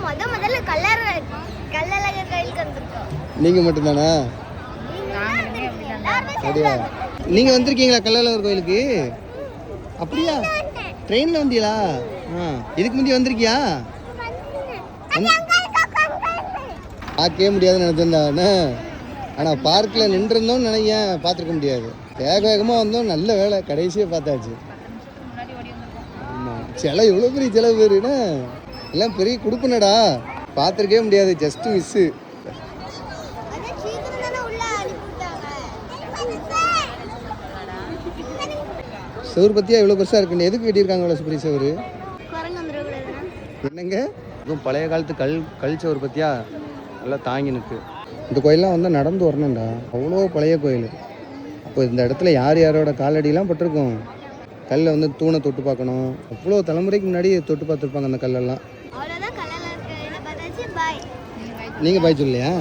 முதல்ல கல்லழகர் கோயிலுக்கு வந்திருக்கோம். நீங்க மட்டும் தானா? அப்படியா? நீங்க வந்திருக்கீங்களா கல்லழகர் கோயிலுக்கு? அப்படியா? ட்ரெயின்ல வந்தீங்களா? இதுக்கு முந்தைய வந்திருக்கியா? பார்க்கவே முடியாதுன்னு நினைச்சிருந்தானே. ஆனால் பார்க்கில் நின்றுருந்தோம்னு நினைக்கிறேன், பார்த்துருக்க முடியாது. வேக வேகமாக வந்தோம், நல்ல வேலை கடைசியாக பார்த்தாச்சு. ஆமாம், செலவு எவ்வளோ பெரிய செலவு பேருண்ணே, எல்லாம் பெரிய கொடுப்புனடா, பார்த்துருக்கவே முடியாது, ஜஸ்ட்டு மிஸ்ஸு. சவுர் பற்றியா இவ்வளோ பெருசாக இருக்குன்னு எதுக்கு கட்டியிருக்காங்க இவ்வளோ பெரிய சவுரு? என்னங்க இதுவும் பழைய காலத்து கல் சவுர் பற்றியா நல்லா தாங்கி நிற்கு. இந்த கோயிலெலாம் வந்து நடந்து வரணும்டா, அவ்வளோ பழைய கோயில். அப்போ இந்த இடத்துல யார் யாரோட காலடியெலாம் பட்டிருக்கோம். கல்லை வந்து தூணை தொட்டு பார்க்கணும், அவ்வளோ தலைமுறைக்கு முன்னாடி தொட்டு பார்த்துருப்பாங்க அந்த கல்லெல்லாம். நீங்கள் பாய் சொல்லலையா?